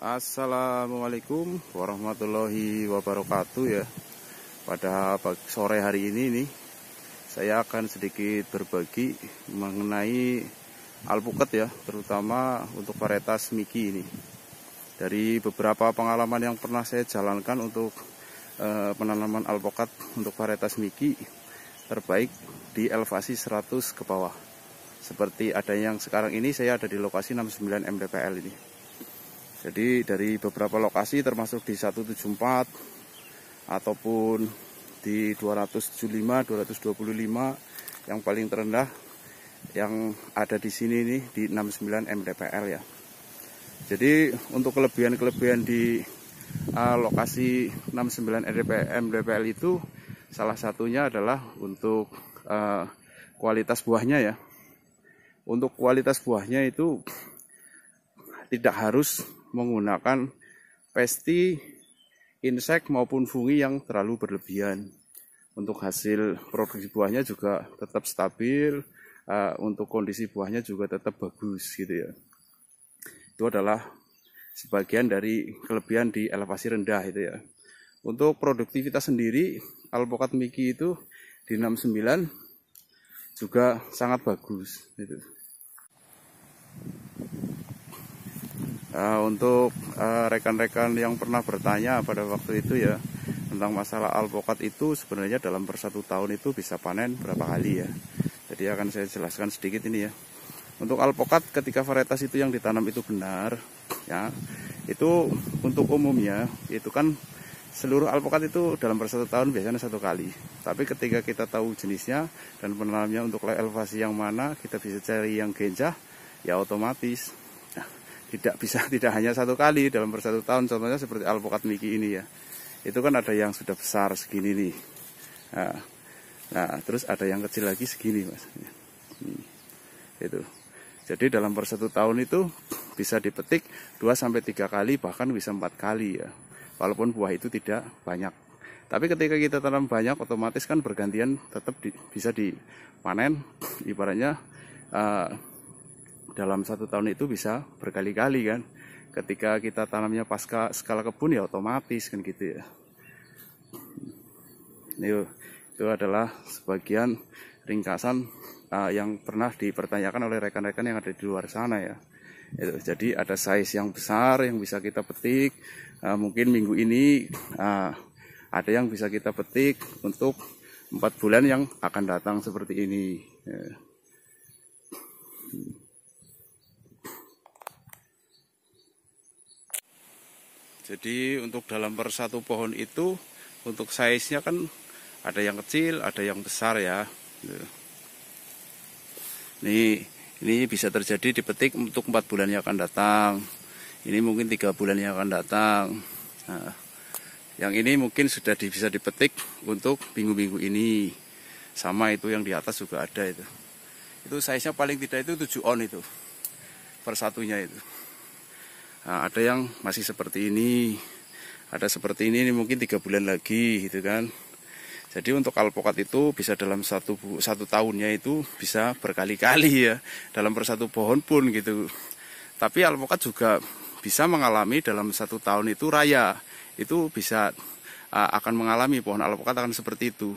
Assalamualaikum warahmatullahi wabarakatuh ya. Pada sore hari ini nih, saya akan sedikit berbagi mengenai alpukat ya, terutama untuk varietas Miki ini. Dari beberapa pengalaman yang pernah saya jalankan untuk penanaman alpukat untuk varietas Miki terbaik di elevasi 100 ke bawah. Seperti ada yang sekarang ini, saya ada di lokasi 69 mdpl ini. Jadi dari beberapa lokasi termasuk di 174 ataupun di 275, 225 yang paling terendah yang ada di sini nih di 69 mdpl ya. Jadi untuk kelebihan-kelebihan di lokasi 69 mdpl itu salah satunya adalah untuk kualitas buahnya ya. Untuk kualitas buahnya itu tidak harus menggunakan pesti, insek maupun fungi yang terlalu berlebihan. Untuk hasil produksi buahnya juga tetap stabil, untuk kondisi buahnya juga tetap bagus gitu ya. Itu adalah sebagian dari kelebihan di elevasi rendah itu ya. Untuk produktivitas sendiri, alpukat Miki itu di 69 juga sangat bagus gitu. Untuk rekan-rekan yang pernah bertanya pada waktu itu ya tentang masalah alpukat itu, sebenarnya dalam per 1 tahun itu bisa panen berapa kali ya. Jadi akan saya jelaskan sedikit ini ya. Untuk alpukat ketika varietas itu yang ditanam itu benar ya, itu untuk umumnya itu kan seluruh alpukat itu dalam per 1 tahun biasanya 1 kali. Tapi ketika kita tahu jenisnya dan penanamnya untuk elevasi yang mana, kita bisa cari yang genjah ya, otomatis tidak hanya 1 kali dalam per 1 tahun. Contohnya seperti alpukat Miki ini ya, itu kan ada yang sudah besar segini nih, nah terus ada yang kecil lagi segini mas, itu. Jadi dalam per 1 tahun itu bisa dipetik 2-3 kali, bahkan bisa 4 kali ya, walaupun buah itu tidak banyak. Tapi ketika kita tanam banyak, otomatis kan bergantian tetap bisa dipanen. Ibaratnya dalam 1 tahun itu bisa berkali-kali kan. Ketika kita tanamnya pasca skala kebun ya otomatis kan gitu ya. Itu adalah sebagian ringkasan yang pernah dipertanyakan oleh rekan-rekan yang ada di luar sana ya. Jadi ada size yang besar yang bisa kita petik. Mungkin minggu ini ada yang bisa kita petik untuk 4 bulan yang akan datang seperti ini ya. Jadi untuk dalam per 1 pohon itu, untuk size-nya kan ada yang kecil, ada yang besar ya. Ini bisa terjadi dipetik untuk 4 bulan yang akan datang. Ini mungkin 3 bulan yang akan datang. Nah, yang ini mungkin sudah bisa dipetik untuk minggu-minggu ini. Sama itu yang di atas juga ada itu. Itu size-nya paling tidak itu 7 on itu. Per satunya itu. Nah, ada yang masih seperti ini, ada seperti ini mungkin 3 bulan lagi gitu kan. Jadi untuk alpukat itu bisa dalam satu tahunnya itu bisa berkali-kali ya, dalam per 1 pohon pun gitu. Tapi alpukat juga bisa mengalami dalam 1 tahun itu raya, itu bisa akan mengalami, pohon alpukat akan seperti itu.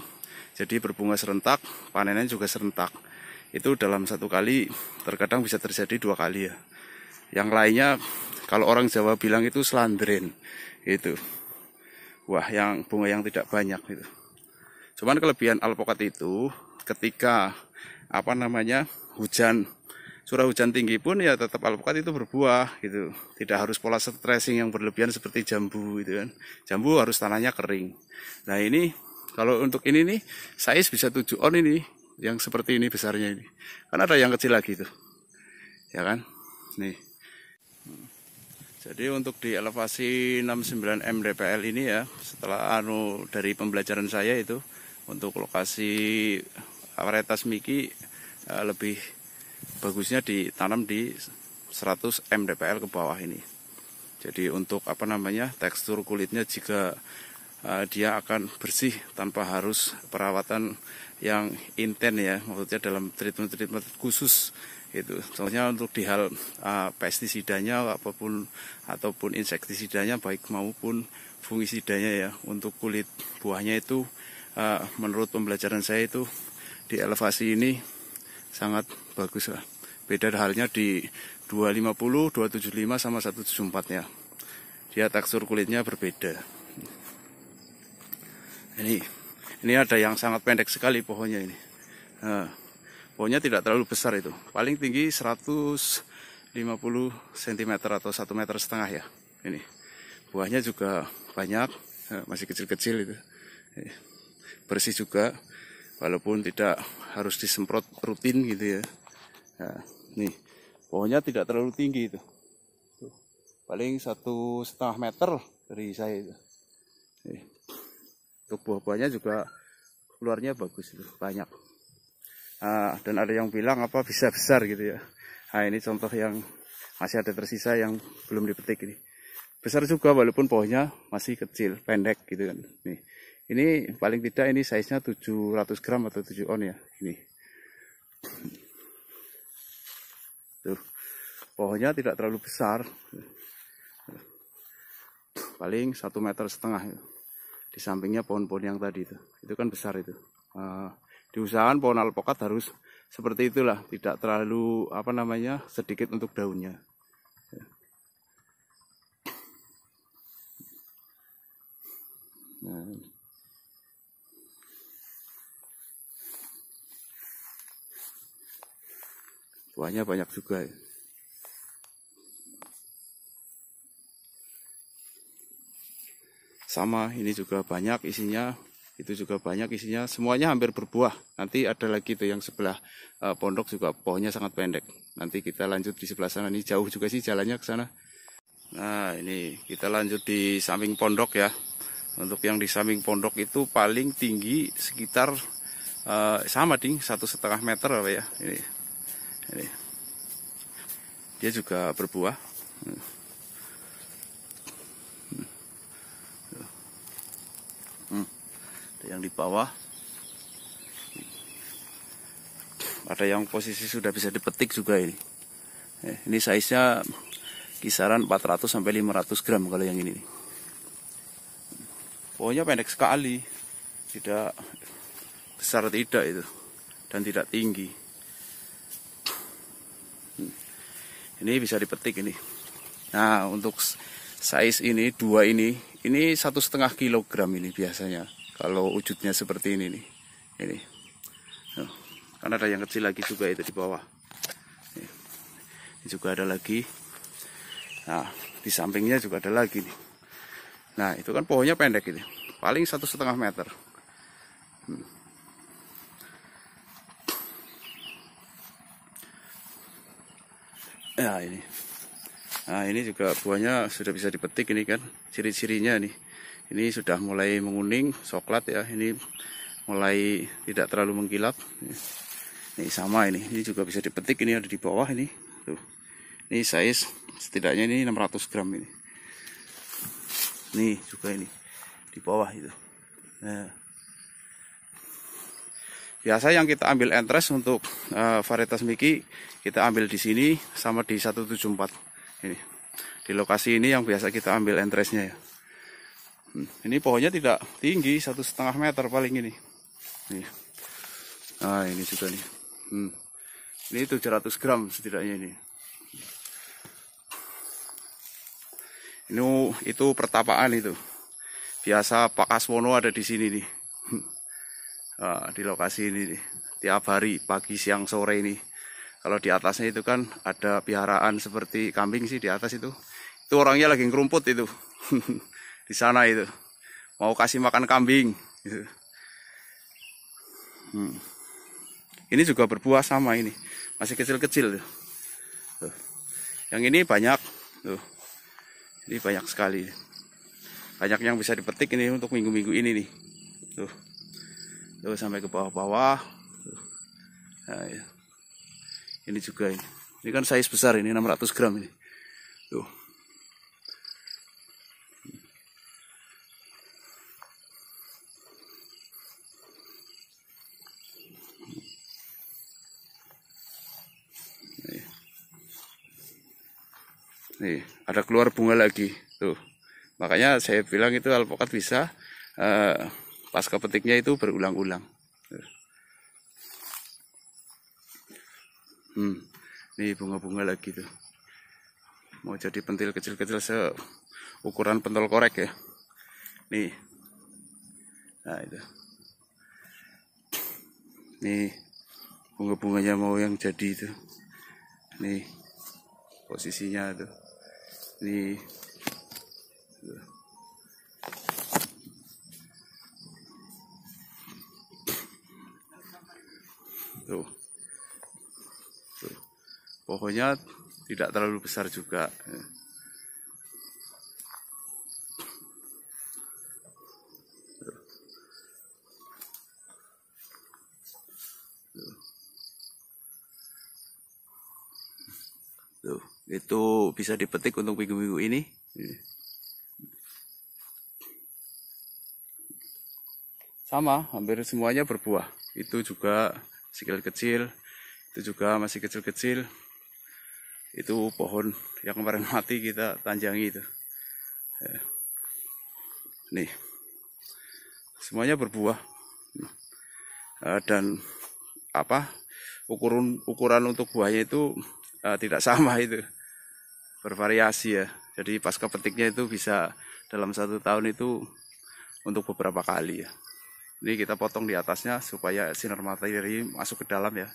Jadi berbunga serentak, panennya juga serentak. Itu dalam 1 kali, terkadang bisa terjadi 2 kali ya. Yang lainnya kalau orang Jawa bilang itu selandren itu. Wah, yang bunga yang tidak banyak gitu. Cuman kelebihan alpukat itu ketika curah hujan tinggi pun ya tetap alpukat itu berbuah gitu. Tidak harus pola stressing yang berlebihan seperti jambu gitu kan. Jambu harus tanahnya kering. Nah, ini kalau untuk ini nih size bisa 7 on ini, yang seperti ini besarnya ini. Kan ada yang kecil lagi tuh. Ya kan? Nih. Jadi untuk di elevasi 69 mdpl ini ya, setelah dari pembelajaran saya itu untuk lokasi varietas Miki lebih bagusnya ditanam di 100 mdpl ke bawah ini. Jadi untuk tekstur kulitnya juga dia akan bersih tanpa harus perawatan yang intens ya, maksudnya dalam treatment khusus gitu. Contohnya untuk di hal pestisidanya ataupun insektisidanya baik maupun fungisidanya ya. Untuk kulit buahnya itu menurut pembelajaran saya itu di elevasi ini sangat bagus lah. Beda halnya di 250, 275 sama 174 ya. Dia tekstur kulitnya berbeda. Ini ada yang sangat pendek sekali pohonnya ini. Nah, pohonnya tidak terlalu besar itu. Paling tinggi 150 cm atau 1,5 meter ya. Ini. Buahnya juga banyak, masih kecil-kecil itu. Bersih juga, walaupun tidak harus disemprot rutin gitu ya. Nah, nih, pohonnya tidak terlalu tinggi itu. Paling 1,5 meter dari saya itu. Untuk buah-buahnya juga keluarnya bagus itu, banyak. Dan ada yang bilang apa bisa besar gitu ya. Nah, ini contoh yang masih ada tersisa yang belum dipetik ini. Besar juga walaupun pohonnya masih kecil, pendek gitu kan. Nih. Ini paling tidak ini size-nya 700 gram atau 7 on ya. Ini. Tuh. Pohonnya tidak terlalu besar. Paling 1,5 meter. Di sampingnya pohon-pohon yang tadi itu kan besar itu. Diusahakan pohon alpokat harus seperti itulah, tidak terlalu sedikit untuk daunnya. Nah, buahnya banyak juga ya. Sama, ini juga banyak isinya, itu juga banyak isinya, semuanya hampir berbuah. Nanti ada lagi tuh yang sebelah pondok juga pohonnya sangat pendek. Nanti kita lanjut di sebelah sana, ini jauh juga sih jalannya ke sana. Nah, ini kita lanjut di samping pondok ya. Untuk yang di samping pondok itu paling tinggi sekitar sama ding 1,5 meter apa ya. Ini. Dia juga berbuah. Yang di bawah ada yang posisi sudah bisa dipetik juga ini. Ini size-nya kisaran 400 sampai 500 gram kalau yang ini. Pohonnya pendek sekali, tidak besar tidak itu, dan tidak tinggi. Ini bisa dipetik ini. Nah, untuk size ini 2 ini 1,5 kilogram ini biasanya. Kalau wujudnya seperti ini nih, ini, kan ada yang kecil lagi juga itu di bawah. Ini juga ada lagi. Nah, di sampingnya juga ada lagi nih. Nah, itu kan pohonnya pendek ini, paling 1,5 meter. Nah, ini. Nah, ini juga buahnya sudah bisa dipetik ini kan, ciri-cirinya nih. Ini sudah mulai menguning, coklat ya. Ini mulai tidak terlalu mengkilap. Ini sama ini juga bisa dipetik. Ini ada di bawah ini. Tuh. Ini size setidaknya ini 600 gram ini. Nih juga ini di bawah itu. Nah. Biasa yang kita ambil entres untuk varietas Miki kita ambil di sini sama di 174. Ini di lokasi ini yang biasa kita ambil entresnya ya. Ini pohonnya tidak tinggi, 1,5 meter paling ini. Nah, ini juga nih. Ini 700 gram setidaknya ini. Itu pertapaan itu. Biasa Pak Aswono ada di sini nih. Nah, di lokasi ini nih. Tiap hari, pagi, siang, sore ini. Kalau di atasnya itu kan ada piaraan seperti kambing sih di atas itu. Itu orangnya lagi ngerumput itu. Di sana itu mau kasih makan kambing gitu. Ini juga berbuah sama ini, masih kecil-kecil tuh. Yang ini banyak tuh, ini banyak sekali, banyak yang bisa dipetik ini untuk minggu-minggu ini nih tuh sampai ke bawah-bawah. Nah, ya. Ini juga ini kan size besar ini 600 gram ini tuh. Nih, ada keluar bunga lagi. Tuh. Makanya saya bilang itu alpukat bisa pasca petiknya itu berulang-ulang. Nih bunga-bunga lagi tuh. Mau jadi pentil kecil-kecil seukuran pentol korek ya. Nih. Nah itu. Nih bunga-bunganya mau yang jadi itu. Nih posisinya tuh. Nih. Tuh. Pohonnya tidak terlalu besar juga. Tuh, itu bisa dipetik untuk minggu-minggu ini. Sama, hampir semuanya berbuah. Itu juga kecil-kecil, itu juga masih kecil-kecil. Itu pohon yang kemarin mati kita tanjangi itu. Nih, semuanya berbuah. Dan ukuran untuk buahnya itu tidak sama itu, bervariasi ya. Jadi pasca petiknya itu bisa dalam 1 tahun itu untuk beberapa kali ya. Ini kita potong di atasnya supaya sinar matahari masuk ke dalam ya.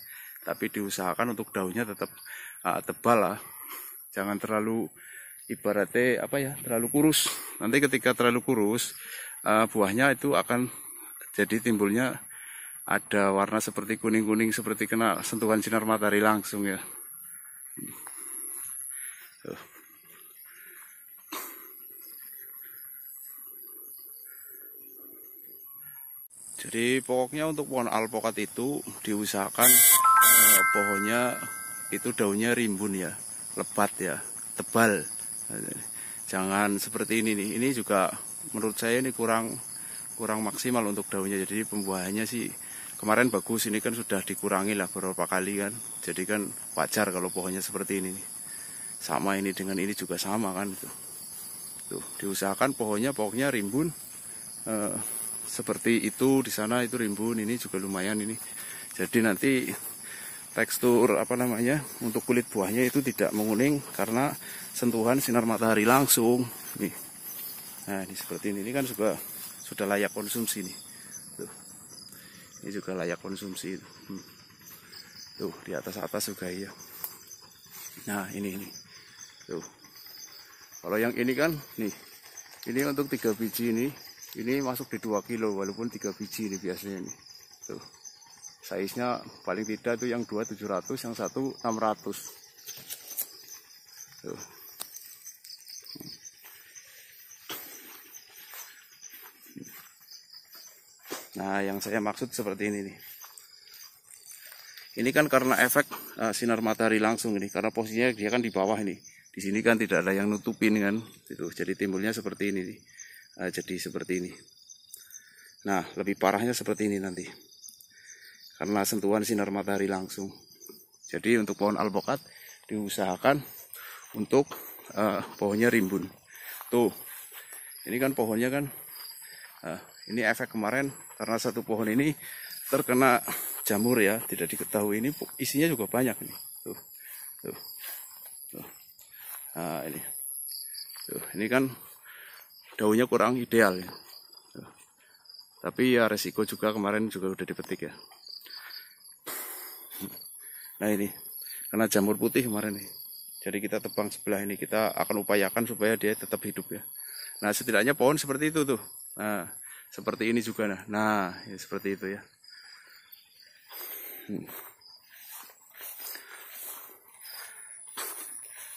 Tapi diusahakan untuk daunnya tetap tebal lah. Jangan terlalu ibaratnya terlalu kurus. Nanti ketika terlalu kurus, buahnya itu akan jadi timbulnya ada warna seperti kuning-kuning seperti kena sentuhan sinar matahari langsung ya. Jadi pokoknya untuk pohon alpukat itu diusahakan pohonnya itu daunnya rimbun ya, lebat ya, tebal. Jangan seperti ini nih. Ini juga menurut saya ini kurang maksimal untuk daunnya. Jadi pembuahannya sih kemarin bagus, ini kan sudah dikurangi lah beberapa kali kan. Jadi kan wajar kalau pohonnya seperti ini nih. Sama ini dengan ini juga sama kan itu. Tuh, diusahakan pokoknya rimbun. Seperti itu di sana itu rimbun, ini juga lumayan ini. Jadi nanti tekstur untuk kulit buahnya itu tidak menguning karena sentuhan sinar matahari langsung nih. Nah ini seperti ini kan juga sudah layak konsumsi nih. Tuh. Ini juga layak konsumsi. Tuh di atas juga ya. Nah ini tuh. Kalau yang ini kan nih, ini untuk 3 biji ini masuk di 2 kilo walaupun 3 biji ini biasanya nih. Tuh. Size-nya paling tidak tuh yang 2 700, yang satu 600. Tuh. Nah, yang saya maksud seperti ini nih. Ini kan karena efek sinar matahari langsung ini, karena posisinya dia kan di bawah ini. Di sini kan tidak ada yang nutupin kan, gitu. Jadi timbulnya seperti ini nih. Jadi seperti ini. Nah, lebih parahnya seperti ini nanti. Karena sentuhan sinar matahari langsung. Jadi untuk pohon alpukat diusahakan untuk pohonnya rimbun. Tuh, ini kan pohonnya kan, ini efek kemarin karena satu pohon ini terkena jamur ya, tidak diketahui. Ini isinya juga banyak nih. Tuh. Nah, ini kan daunnya kurang ideal ya. Tapi ya resiko juga kemarin juga udah dipetik ya. Nah ini kena jamur putih kemarin nih. Jadi kita tebang sebelah ini, kita akan upayakan supaya dia tetap hidup ya. Nah setidaknya pohon seperti itu tuh. Nah seperti ini juga nah ya, seperti itu ya.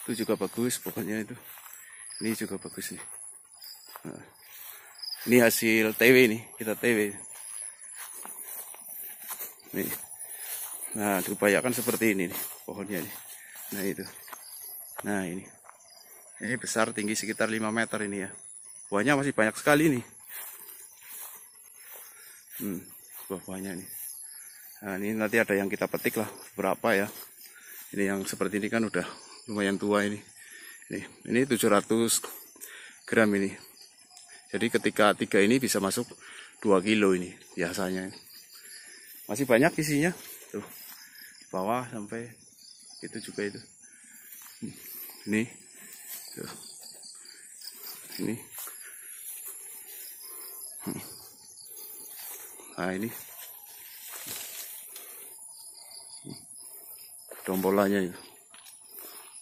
Itu juga bagus pokoknya itu. Ini juga bagus nih. Nah, ini hasil TW nih, kita TW. Nih. Nah, diupayakan seperti ini nih pohonnya nih. Nah, itu. Nah, ini. Ini besar, tinggi sekitar 5 meter ini ya. Buahnya masih banyak sekali nih. Buah-buahnya nih. Nah, ini nanti ada yang kita petik lah berapa ya. Ini yang seperti ini kan udah lumayan tua ini. Ini 700 gram ini. Jadi ketika 3 ini bisa masuk 2 kilo ini biasanya. Masih banyak isinya. Tuh. Bawah sampai itu juga itu. Ini. Tuh. Ini. Nah, ini. Dombolannya itu.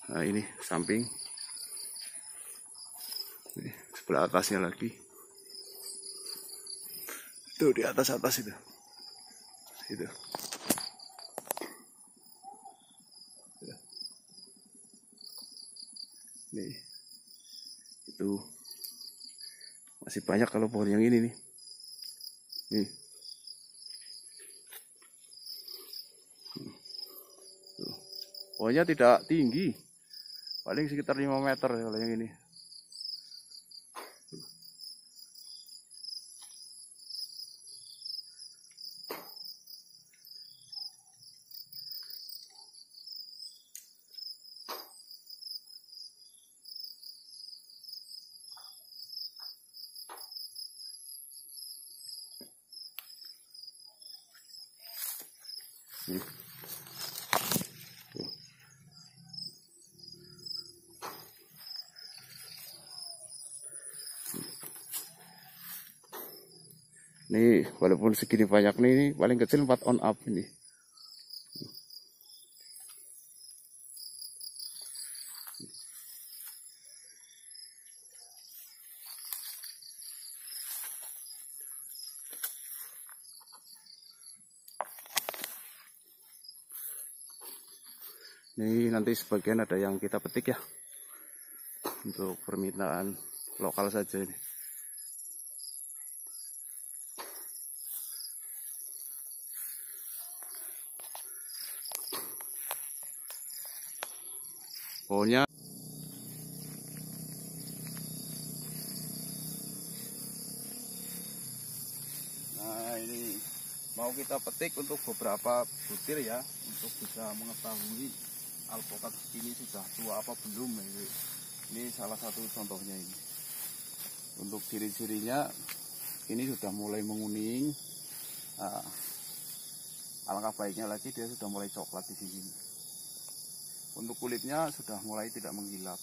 Nah, ini samping. Ini, sebelah atasnya lagi. Tuh di atas itu. Itu. Nih. Itu. Masih banyak kalau pohon yang ini nih. Nih. Tuh. Pohonnya tidak tinggi. Paling sekitar 5 meter kalau yang ini. Nih. Tuh. Nih, walaupun segini banyak nih, ini paling kecil 4 on up ini. Ini nanti sebagian ada yang kita petik ya, untuk permintaan lokal saja ini. Pohonnya nah ini mau kita petik untuk beberapa butir ya, untuk bisa mengetahui alpukat ini sudah tua apa belum. Ini salah satu contohnya ini. Untuk ciri-cirinya ini sudah mulai menguning. Nah, alangkah baiknya lagi dia sudah mulai coklat di sini. Untuk kulitnya sudah mulai tidak mengkilap.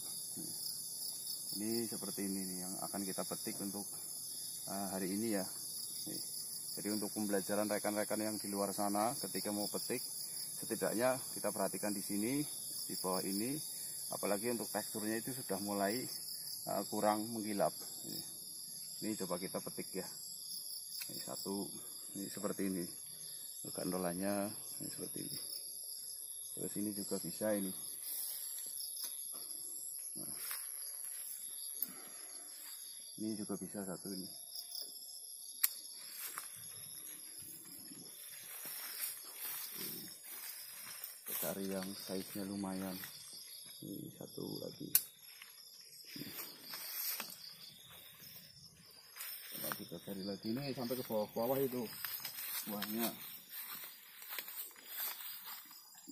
Ini seperti ini nih yang akan kita petik untuk hari ini ya. Jadi untuk pembelajaran rekan-rekan yang di luar sana ketika mau petik, setidaknya kita perhatikan di sini, di bawah ini, apalagi untuk teksturnya itu sudah mulai kurang mengkilap. Ini coba kita petik ya. Ini satu, ini seperti ini. Gandolannya ini seperti ini. Terus ini juga bisa ini. Nah, ini juga bisa satu ini. Cari yang size-nya lumayan. Ini satu lagi. Coba kita cari lagi nih sampai ke bawah itu buahnya.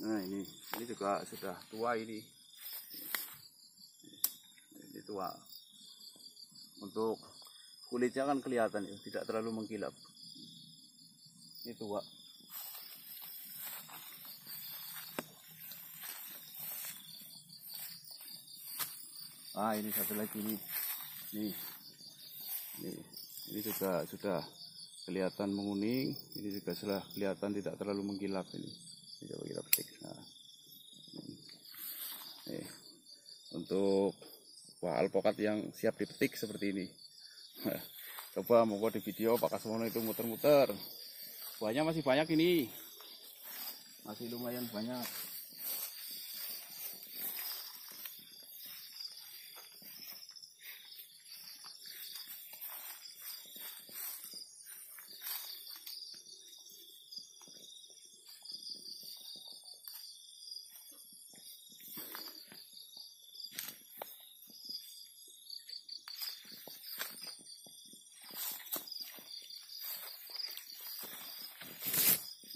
Nah ini juga sudah tua ini. Ini tua. Untuk kulitnya kan kelihatan ya, tidak terlalu mengkilap. Ini tua. Ah ini satu lagi nih. Ini juga sudah kelihatan menguning. Ini juga sudah kelihatan tidak terlalu mengkilap ini. Ini coba kita petik. Nah, untuk alpukat yang siap dipetik seperti ini. Coba mau di video Pak Kasmono itu muter-muter. Buahnya masih banyak ini. Masih lumayan banyak.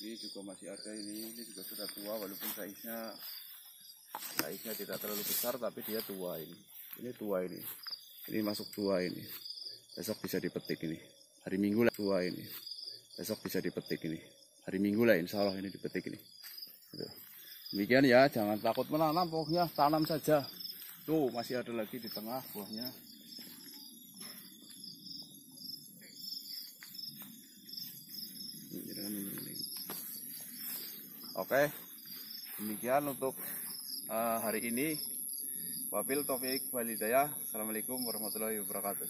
Ini juga masih ada ini juga sudah tua walaupun size-nya Saiznya tidak terlalu besar tapi dia tua ini. Ini tua ini. Ini masuk tua ini. Besok bisa dipetik ini. Hari Minggu lah tua ini. Besok bisa dipetik ini. Hari Minggu lah insya Allah ini dipetik ini. Demikian ya, jangan takut menanam, pokoknya tanam saja. Tuh masih ada lagi di tengah buahnya. Oke, demikian untuk hari ini. Wabil taufiq wal hidayah. Assalamualaikum warahmatullahi wabarakatuh.